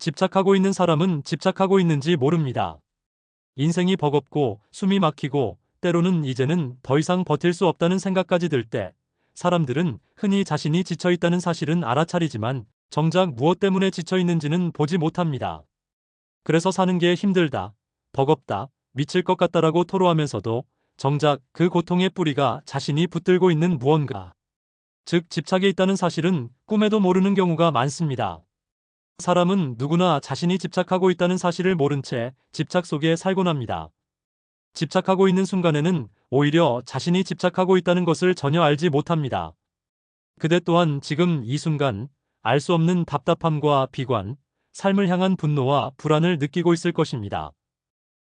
집착하고 있는 사람은 집착하고 있는지 모릅니다. 인생이 버겁고 숨이 막히고 때로는 이제는 더 이상 버틸 수 없다는 생각까지 들 때 사람들은 흔히 자신이 지쳐 있다는 사실은 알아차리지만 정작 무엇 때문에 지쳐 있는지는 보지 못합니다. 그래서 사는 게 힘들다, 버겁다, 미칠 것 같다라고 토로하면서도 정작 그 고통의 뿌리가 자신이 붙들고 있는 무언가, 즉 집착에 있다는 사실은 꿈에도 모르는 경우가 많습니다. 사람은 누구나 자신이 집착하고 있다는 사실을 모른 채 집착 속에 살곤 합니다. 집착하고 있는 순간에는 오히려 자신이 집착하고 있다는 것을 전혀 알지 못합니다. 그대 또한 지금 이 순간 알 수 없는 답답함과 비관, 삶을 향한 분노와 불안을 느끼고 있을 것입니다.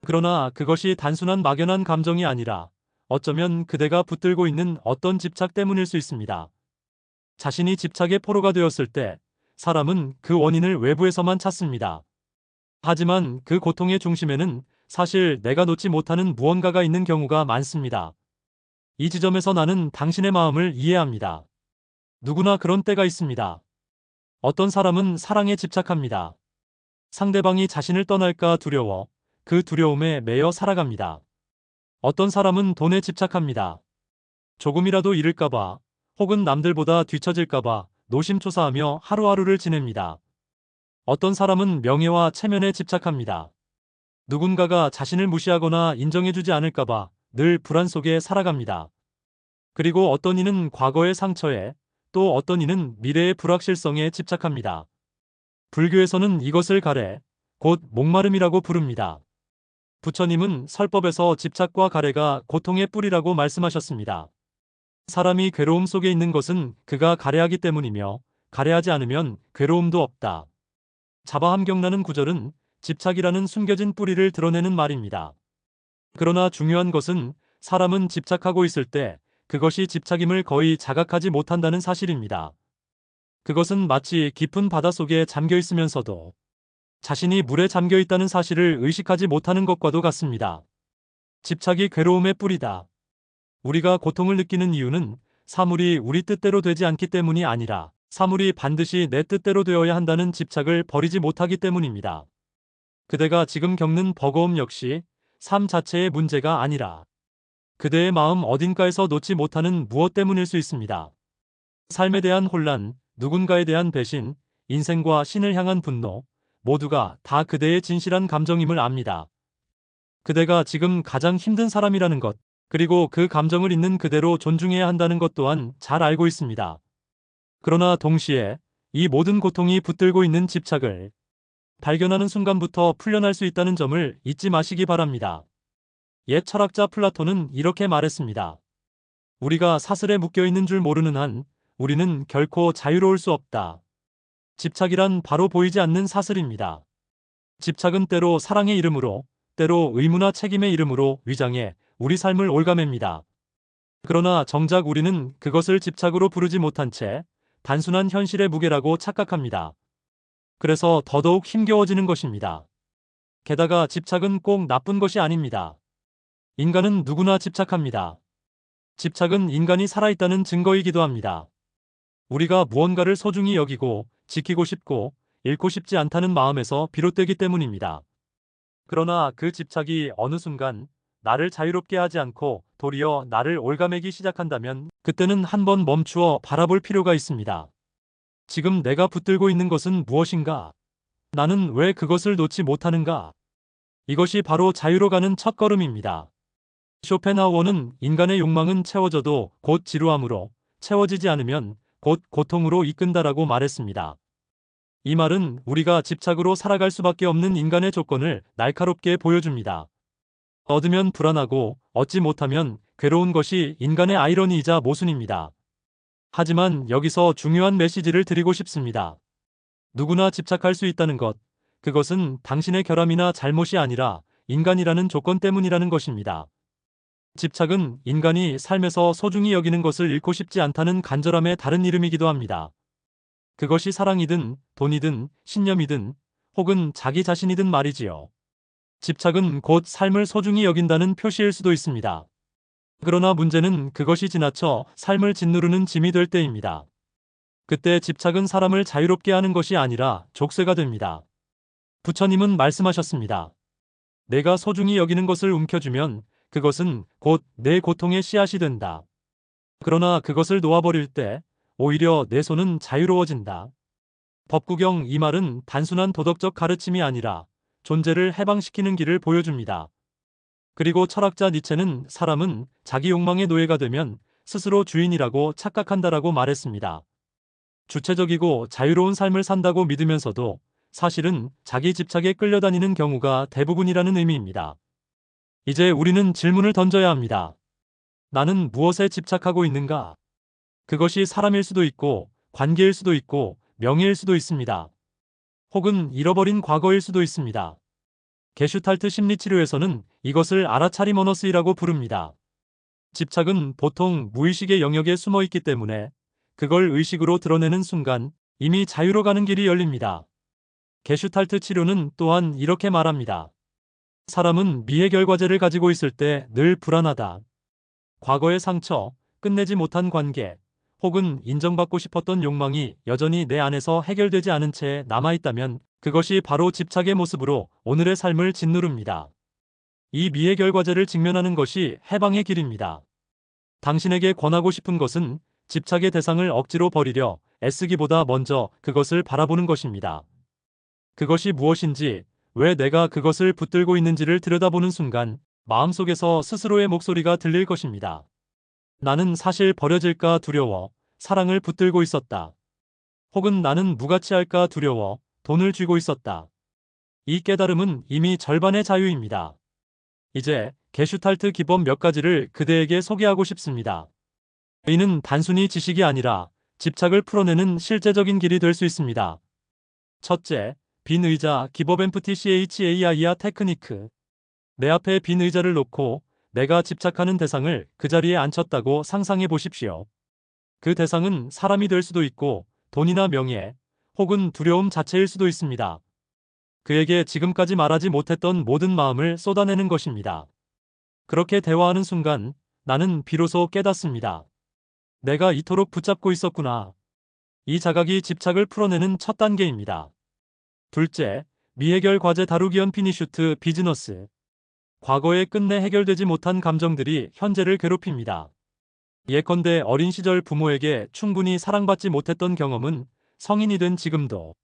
그러나 그것이 단순한 막연한 감정이 아니라 어쩌면 그대가 붙들고 있는 어떤 집착 때문일 수 있습니다. 자신이 집착의 포로가 되었을 때 사람은 그 원인을 외부에서만 찾습니다. 하지만 그 고통의 중심에는 사실 내가 놓지 못하는 무언가가 있는 경우가 많습니다. 이 지점에서 나는 당신의 마음을 이해합니다. 누구나 그런 때가 있습니다. 어떤 사람은 사랑에 집착합니다. 상대방이 자신을 떠날까 두려워 그 두려움에 매여 살아갑니다. 어떤 사람은 돈에 집착합니다. 조금이라도 잃을까봐 혹은 남들보다 뒤처질까봐 노심초사하며 하루하루를 지냅니다. 어떤 사람은 명예와 체면에 집착합니다. 누군가가 자신을 무시하거나 인정해주지 않을까봐 늘 불안 속에 살아갑니다. 그리고 어떤 이는 과거의 상처에, 또 어떤 이는 미래의 불확실성에 집착합니다. 불교에서는 이것을 가래, 곧 목마름이라고 부릅니다. 부처님은 설법에서 집착과 가래가 고통의 뿌리라고 말씀하셨습니다. 사람이 괴로움 속에 있는 것은 그가 가래하기 때문이며 가래하지 않으면 괴로움도 없다. 자바함경라는 구절은 집착이라는 숨겨진 뿌리를 드러내는 말입니다. 그러나 중요한 것은 사람은 집착하고 있을 때 그것이 집착임을 거의 자각하지 못한다는 사실입니다. 그것은 마치 깊은 바다 속에 잠겨 있으면서도 자신이 물에 잠겨 있다는 사실을 의식하지 못하는 것과도 같습니다. 집착이 괴로움의 뿌리다. 우리가 고통을 느끼는 이유는 사물이 우리 뜻대로 되지 않기 때문이 아니라 사물이 반드시 내 뜻대로 되어야 한다는 집착을 버리지 못하기 때문입니다. 그대가 지금 겪는 버거움 역시 삶 자체의 문제가 아니라 그대의 마음 어딘가에서 놓지 못하는 무엇 때문일 수 있습니다. 삶에 대한 혼란, 누군가에 대한 배신, 인생과 신을 향한 분노, 모두가 다 그대의 진실한 감정임을 압니다. 그대가 지금 가장 힘든 사람이라는 것, 그리고 그 감정을 있는 그대로 존중해야 한다는 것 또한 잘 알고 있습니다. 그러나 동시에 이 모든 고통이 붙들고 있는 집착을 발견하는 순간부터 풀려날 수 있다는 점을 잊지 마시기 바랍니다. 옛 철학자 플라톤은 이렇게 말했습니다. 우리가 사슬에 묶여 있는 줄 모르는 한 우리는 결코 자유로울 수 없다. 집착이란 바로 보이지 않는 사슬입니다. 집착은 때로 사랑의 이름으로, 때로 의무나 책임의 이름으로 위장해 우리 삶을 올가맵니다. 그러나 정작 우리는 그것을 집착으로 부르지 못한 채 단순한 현실의 무게라고 착각합니다. 그래서 더더욱 힘겨워지는 것입니다. 게다가 집착은 꼭 나쁜 것이 아닙니다. 인간은 누구나 집착합니다. 집착은 인간이 살아있다는 증거이기도 합니다. 우리가 무언가를 소중히 여기고 지키고 싶고 잃고 싶지 않다는 마음에서 비롯되기 때문입니다. 그러나 그 집착이 어느 순간 나를 자유롭게 하지 않고 도리어 나를 올가매기 시작한다면 그때는 한번 멈추어 바라볼 필요가 있습니다. 지금 내가 붙들고 있는 것은 무엇인가? 나는 왜 그것을 놓지 못하는가? 이것이 바로 자유로 가는 첫걸음입니다. 쇼펜하우어는 인간의 욕망은 채워져도 곧 지루함으로, 채워지지 않으면 곧 고통으로 이끈다라고 말했습니다. 이 말은 우리가 집착으로 살아갈 수밖에 없는 인간의 조건을 날카롭게 보여줍니다. 얻으면 불안하고 얻지 못하면 괴로운 것이 인간의 아이러니이자 모순입니다. 하지만 여기서 중요한 메시지를 드리고 싶습니다. 누구나 집착할 수 있다는 것, 그것은 당신의 결함이나 잘못이 아니라 인간이라는 조건 때문이라는 것입니다. 집착은 인간이 삶에서 소중히 여기는 것을 잃고 싶지 않다는 간절함의 다른 이름이기도 합니다. 그것이 사랑이든 돈이든 신념이든 혹은 자기 자신이든 말이지요. 집착은 곧 삶을 소중히 여긴다는 표시일 수도 있습니다. 그러나 문제는 그것이 지나쳐 삶을 짓누르는 짐이 될 때입니다. 그때 집착은 사람을 자유롭게 하는 것이 아니라 족쇄가 됩니다. 부처님은 말씀하셨습니다. 내가 소중히 여기는 것을 움켜쥐면 그것은 곧 내 고통의 씨앗이 된다. 그러나 그것을 놓아버릴 때 오히려 내 손은 자유로워진다. 법구경 이 말은 단순한 도덕적 가르침이 아니라 존재를 해방시키는 길을 보여줍니다. 그리고 철학자 니체는 사람은 자기 욕망의 노예가 되면 스스로 주인이라고 착각한다라고 말했습니다. 주체적이고 자유로운 삶을 산다고 믿으면서도 사실은 자기 집착에 끌려다니는 경우가 대부분이라는 의미입니다. 이제 우리는 질문을 던져야 합니다. 나는 무엇에 집착하고 있는가? 그것이 사람일 수도 있고, 관계일 수도 있고, 명예일 수도 있습니다. 혹은 잃어버린 과거일 수도 있습니다. 게슈탈트 심리치료에서는 이것을 알아차림 어너스이라고 부릅니다. 집착은 보통 무의식의 영역에 숨어 있기 때문에 그걸 의식으로 드러내는 순간 이미 자유로 가는 길이 열립니다. 게슈탈트 치료는 또한 이렇게 말합니다. 사람은 미해결 과제를 가지고 있을 때 늘 불안하다. 과거의 상처, 끝내지 못한 관계, 혹은 인정받고 싶었던 욕망이 여전히 내 안에서 해결되지 않은 채 남아있다면 그것이 바로 집착의 모습으로 오늘의 삶을 짓누릅니다. 이 미해결 과제를 직면하는 것이 해방의 길입니다. 당신에게 권하고 싶은 것은 집착의 대상을 억지로 버리려 애쓰기보다 먼저 그것을 바라보는 것입니다. 그것이 무엇인지, 왜 내가 그것을 붙들고 있는지를 들여다보는 순간 마음속에서 스스로의 목소리가 들릴 것입니다. 나는 사실 버려질까 두려워 사랑을 붙들고 있었다. 혹은 나는 무가치할까 두려워 돈을 쥐고 있었다. 이 깨달음은 이미 절반의 자유입니다. 이제 게슈탈트 기법 몇 가지를 그대에게 소개하고 싶습니다. 이는 단순히 지식이 아니라 집착을 풀어내는 실제적인 길이 될 수 있습니다. 첫째, 빈 의자 기법 엠프티 CHAIA 테크니크. 내 앞에 빈 의자를 놓고 내가 집착하는 대상을 그 자리에 앉혔다고 상상해 보십시오. 그 대상은 사람이 될 수도 있고 돈이나 명예, 혹은 두려움 자체일 수도 있습니다. 그에게 지금까지 말하지 못했던 모든 마음을 쏟아내는 것입니다. 그렇게 대화하는 순간 나는 비로소 깨닫습니다. 내가 이토록 붙잡고 있었구나. 이 자각이 집착을 풀어내는 첫 단계입니다. 둘째, 미해결 과제 다루기 언피니슈트 비즈너스. 과거에 끝내 해결되지 못한 감정들이 현재를 괴롭힙니다. 예컨대 어린 시절 부모에게 충분히 사랑받지 못했던 경험은 성인이 된 지금도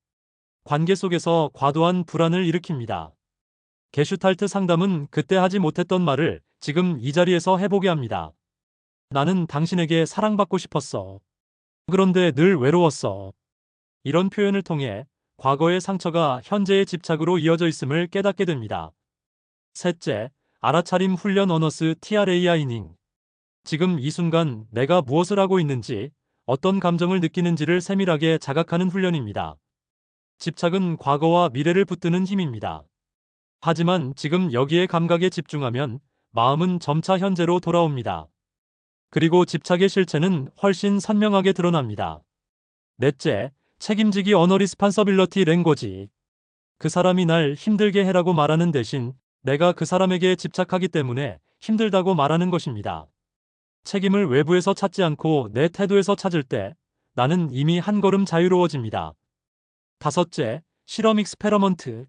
관계 속에서 과도한 불안을 일으킵니다. 게슈탈트 상담은 그때 하지 못했던 말을 지금 이 자리에서 해보게 합니다. 나는 당신에게 사랑받고 싶었어. 그런데 늘 외로웠어. 이런 표현을 통해 과거의 상처가 현재의 집착으로 이어져 있음을 깨닫게 됩니다. 셋째, 알아차림 훈련 어너스 TRAI닝. 지금 이 순간 내가 무엇을 하고 있는지, 어떤 감정을 느끼는지를 세밀하게 자각하는 훈련입니다. 집착은 과거와 미래를 붙드는 힘입니다. 하지만 지금 여기에 감각에 집중하면 마음은 점차 현재로 돌아옵니다. 그리고 집착의 실체는 훨씬 선명하게 드러납니다. 넷째, 책임지기 언어 리스판서빌러티 랭거지. 그 사람이 날 힘들게 해라고 말하는 대신 내가 그 사람에게 집착하기 때문에 힘들다고 말하는 것입니다. 책임을 외부에서 찾지 않고 내 태도에서 찾을 때 나는 이미 한 걸음 자유로워집니다. 다섯째, 실험 익스페러먼트.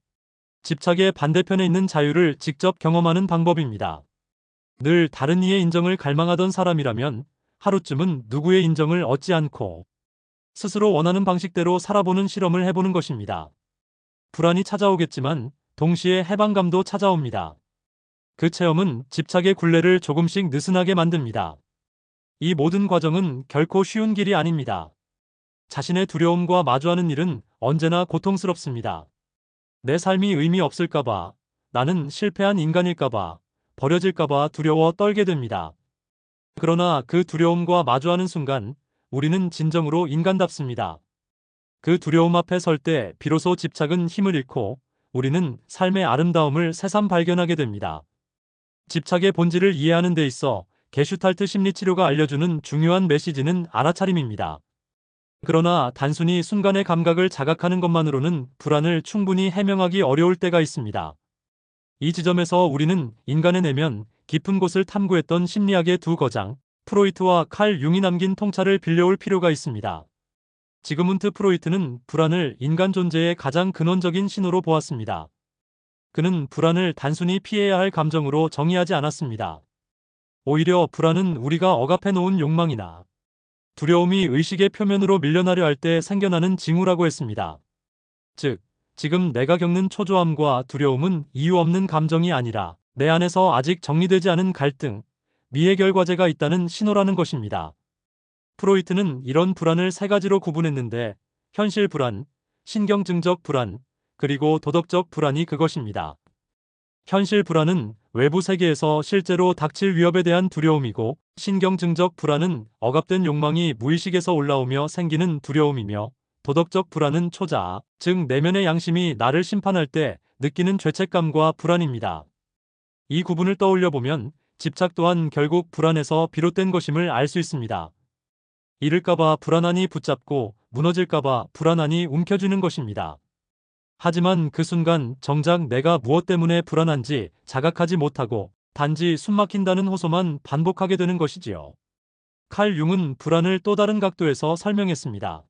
집착의 반대편에 있는 자유를 직접 경험하는 방법입니다. 늘 다른 이의 인정을 갈망하던 사람이라면 하루쯤은 누구의 인정을 얻지 않고 스스로 원하는 방식대로 살아보는 실험을 해보는 것입니다. 불안이 찾아오겠지만 동시에 해방감도 찾아옵니다. 그 체험은 집착의 굴레를 조금씩 느슨하게 만듭니다. 이 모든 과정은 결코 쉬운 길이 아닙니다. 자신의 두려움과 마주하는 일은 언제나 고통스럽습니다. 내 삶이 의미 없을까봐, 나는 실패한 인간일까봐, 버려질까봐 두려워 떨게 됩니다. 그러나 그 두려움과 마주하는 순간 우리는 진정으로 인간답습니다. 그 두려움 앞에 설 때 비로소 집착은 힘을 잃고 우리는 삶의 아름다움을 새삼 발견하게 됩니다. 집착의 본질을 이해하는 데 있어 게슈탈트 심리치료가 알려주는 중요한 메시지는 알아차림입니다. 그러나 단순히 순간의 감각을 자각하는 것만으로는 불안을 충분히 해명하기 어려울 때가 있습니다. 이 지점에서 우리는 인간의 내면 깊은 곳을 탐구했던 심리학의 두 거장, 프로이트와 칼 융이 남긴 통찰을 빌려올 필요가 있습니다. 지그문트 프로이트는 불안을 인간 존재의 가장 근원적인 신호로 보았습니다. 그는 불안을 단순히 피해야 할 감정으로 정의하지 않았습니다. 오히려 불안은 우리가 억압해 놓은 욕망이나 두려움이 의식의 표면으로 밀려나려 할 때 생겨나는 징후라고 했습니다. 즉, 지금 내가 겪는 초조함과 두려움은 이유 없는 감정이 아니라 내 안에서 아직 정리되지 않은 갈등, 미해결 과제가 있다는 신호라는 것입니다. 프로이트는 이런 불안을 세 가지로 구분했는데, 현실 불안, 신경증적 불안, 그리고 도덕적 불안이 그것입니다. 현실 불안은 외부 세계에서 실제로 닥칠 위협에 대한 두려움이고, 신경증적 불안은 억압된 욕망이 무의식에서 올라오며 생기는 두려움이며, 도덕적 불안은 초자아, 즉 내면의 양심이 나를 심판할 때 느끼는 죄책감과 불안입니다. 이 구분을 떠올려 보면 집착 또한 결국 불안에서 비롯된 것임을 알 수 있습니다. 잃을까봐 불안하니 붙잡고 무너질까봐 불안하니 움켜쥐는 것입니다. 하지만 그 순간 정작 내가 무엇 때문에 불안한지 자각하지 못하고 단지 숨막힌다는 호소만 반복하게 되는 것이지요. 칼 융은 불안을 또 다른 각도에서 설명했습니다.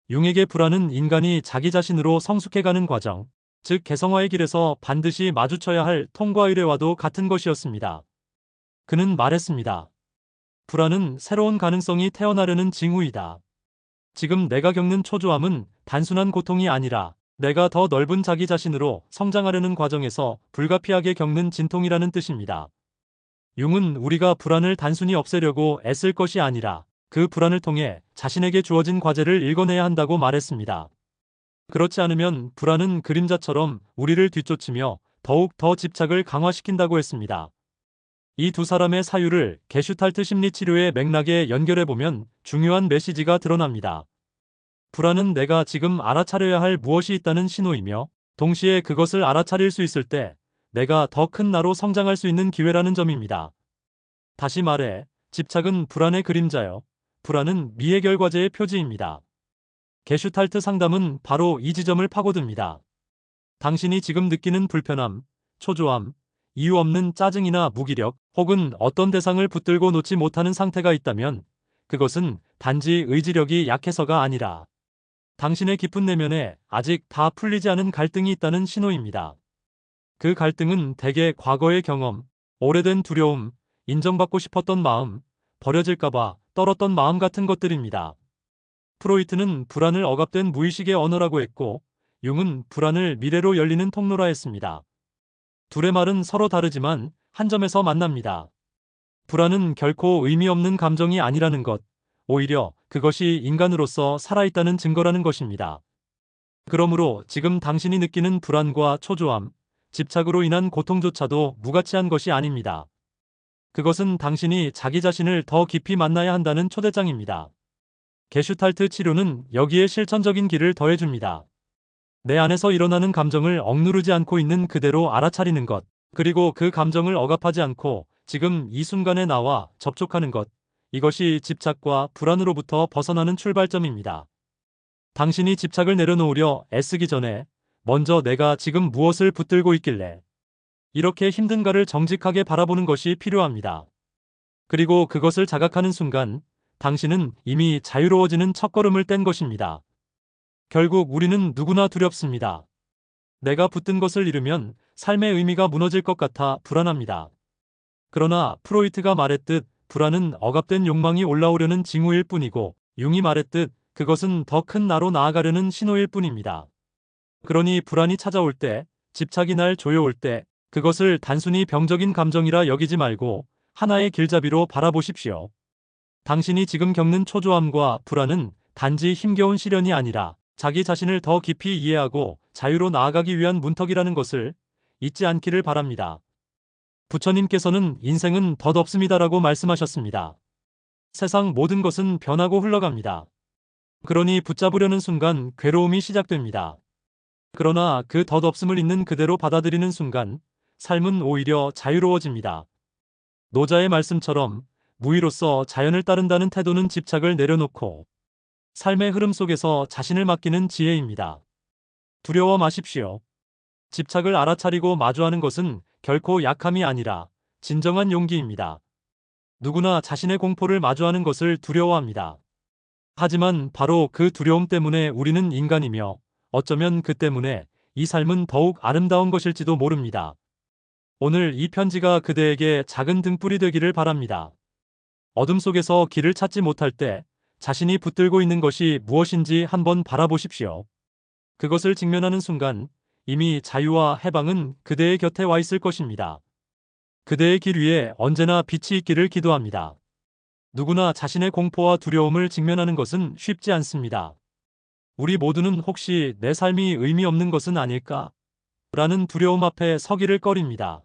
융에게 불안은 인간이 자기 자신으로 성숙해가는 과정, 즉 개성화의 길에서 반드시 마주쳐야 할 통과 의례와도 같은 것이었습니다. 그는 말했습니다. 불안은 새로운 가능성이 태어나려는 징후이다. 지금 내가 겪는 초조함은 단순한 고통이 아니라 내가 더 넓은 자기 자신으로 성장하려는 과정에서 불가피하게 겪는 진통이라는 뜻입니다. 융은 우리가 불안을 단순히 없애려고 애쓸 것이 아니라 그 불안을 통해 자신에게 주어진 과제를 읽어내야 한다고 말했습니다. 그렇지 않으면 불안은 그림자처럼 우리를 뒤쫓으며 더욱 더 집착을 강화시킨다고 했습니다. 이 두 사람의 사유를 게슈탈트 심리치료의 맥락에 연결해보면 중요한 메시지가 드러납니다. 불안은 내가 지금 알아차려야 할 무엇이 있다는 신호이며, 동시에 그것을 알아차릴 수 있을 때 내가 더 큰 나로 성장할 수 있는 기회라는 점입니다. 다시 말해, 집착은 불안의 그림자요. 불안은 미해결 과제의 표지입니다. 게슈탈트 상담은 바로 이 지점을 파고듭니다. 당신이 지금 느끼는 불편함, 초조함, 이유 없는 짜증이나 무기력, 혹은 어떤 대상을 붙들고 놓지 못하는 상태가 있다면 그것은 단지 의지력이 약해서가 아니라 당신의 깊은 내면에 아직 다 풀리지 않은 갈등이 있다는 신호입니다. 그 갈등은 대개 과거의 경험, 오래된 두려움, 인정받고 싶었던 마음, 버려질까봐 떨었던 마음 같은 것들입니다. 프로이트는 불안을 억압된 무의식의 언어라고 했고, 융은 불안을 미래로 열리는 통로라 했습니다. 둘의 말은 서로 다르지만 한 점에서 만납니다. 불안은 결코 의미 없는 감정이 아니라는 것, 오히려 그것이 인간으로서 살아있다는 증거라는 것입니다. 그러므로 지금 당신이 느끼는 불안과 초조함, 집착으로 인한 고통조차도 무가치한 것이 아닙니다. 그것은 당신이 자기 자신을 더 깊이 만나야 한다는 초대장입니다. 게슈탈트 치료는 여기에 실천적인 길을 더해줍니다. 내 안에서 일어나는 감정을 억누르지 않고 있는 그대로 알아차리는 것, 그리고 그 감정을 억압하지 않고 지금 이 순간에 나와 접촉하는 것, 이것이 집착과 불안으로부터 벗어나는 출발점입니다. 당신이 집착을 내려놓으려 애쓰기 전에 먼저 내가 지금 무엇을 붙들고 있길래 이렇게 힘든가를 정직하게 바라보는 것이 필요합니다. 그리고 그것을 자각하는 순간 당신은 이미 자유로워지는 첫걸음을 뗀 것입니다. 결국 우리는 누구나 두렵습니다. 내가 붙든 것을 잃으면 삶의 의미가 무너질 것 같아 불안합니다. 그러나 프로이트가 말했듯 불안은 억압된 욕망이 올라오려는 징후일 뿐이고, 융이 말했듯 그것은 더 큰 나로 나아가려는 신호일 뿐입니다. 그러니 불안이 찾아올 때, 집착이 날 조여올 때 그것을 단순히 병적인 감정이라 여기지 말고 하나의 길잡이로 바라보십시오. 당신이 지금 겪는 초조함과 불안은 단지 힘겨운 시련이 아니라 자기 자신을 더 깊이 이해하고 자유로 나아가기 위한 문턱이라는 것을 잊지 않기를 바랍니다. 부처님께서는 인생은 덧없습니다라고 말씀하셨습니다. 세상 모든 것은 변하고 흘러갑니다. 그러니 붙잡으려는 순간 괴로움이 시작됩니다. 그러나 그 덧없음을 있는 그대로 받아들이는 순간 삶은 오히려 자유로워집니다. 노자의 말씀처럼 무의로서 자연을 따른다는 태도는 집착을 내려놓고 삶의 흐름 속에서 자신을 맡기는 지혜입니다. 두려워 마십시오. 집착을 알아차리고 마주하는 것은 결코 약함이 아니라 진정한 용기입니다. 누구나 자신의 공포를 마주하는 것을 두려워합니다. 하지만 바로 그 두려움 때문에 우리는 인간이며 어쩌면 그 때문에 이 삶은 더욱 아름다운 것일지도 모릅니다. 오늘 이 편지가 그대에게 작은 등불이 되기를 바랍니다. 어둠 속에서 길을 찾지 못할 때 자신이 붙들고 있는 것이 무엇인지 한번 바라보십시오. 그것을 직면하는 순간 이미 자유와 해방은 그대의 곁에 와 있을 것입니다. 그대의 길 위에 언제나 빛이 있기를 기도합니다. 누구나 자신의 공포와 두려움을 직면하는 것은 쉽지 않습니다. 우리 모두는 혹시 내 삶이 의미 없는 것은 아닐까? 라는 두려움 앞에 서기를 꺼립니다.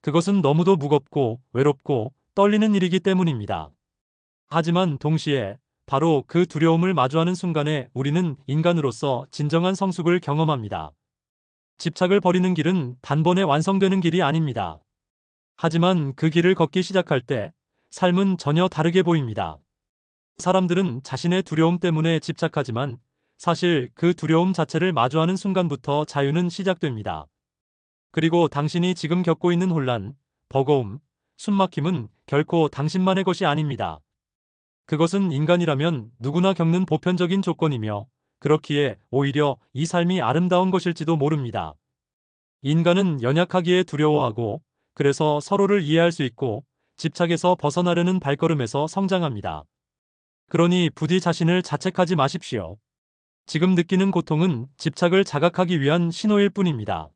그것은 너무도 무겁고 외롭고 떨리는 일이기 때문입니다. 하지만 동시에 바로 그 두려움을 마주하는 순간에 우리는 인간으로서 진정한 성숙을 경험합니다. 집착을 버리는 길은 단번에 완성되는 길이 아닙니다. 하지만 그 길을 걷기 시작할 때 삶은 전혀 다르게 보입니다. 사람들은 자신의 두려움 때문에 집착하지만 사실 그 두려움 자체를 마주하는 순간부터 자유는 시작됩니다. 그리고 당신이 지금 겪고 있는 혼란, 버거움, 숨막힘은 결코 당신만의 것이 아닙니다. 그것은 인간이라면 누구나 겪는 보편적인 조건이며 그렇기에 오히려 이 삶이 아름다운 것일지도 모릅니다. 인간은 연약하기에 두려워하고 그래서 서로를 이해할 수 있고 집착에서 벗어나려는 발걸음에서 성장합니다. 그러니 부디 자신을 자책하지 마십시오. 지금 느끼는 고통은 집착을 자각하기 위한 신호일 뿐입니다.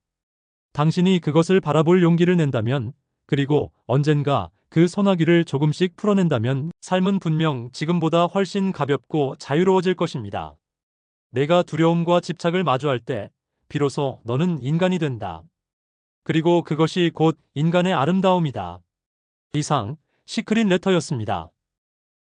당신이 그것을 바라볼 용기를 낸다면, 그리고 언젠가 그 소나기를 조금씩 풀어낸다면 삶은 분명 지금보다 훨씬 가볍고 자유로워질 것입니다. 내가 두려움과 집착을 마주할 때 비로소 너는 인간이 된다. 그리고 그것이 곧 인간의 아름다움이다. 이상 시크릿 레터였습니다.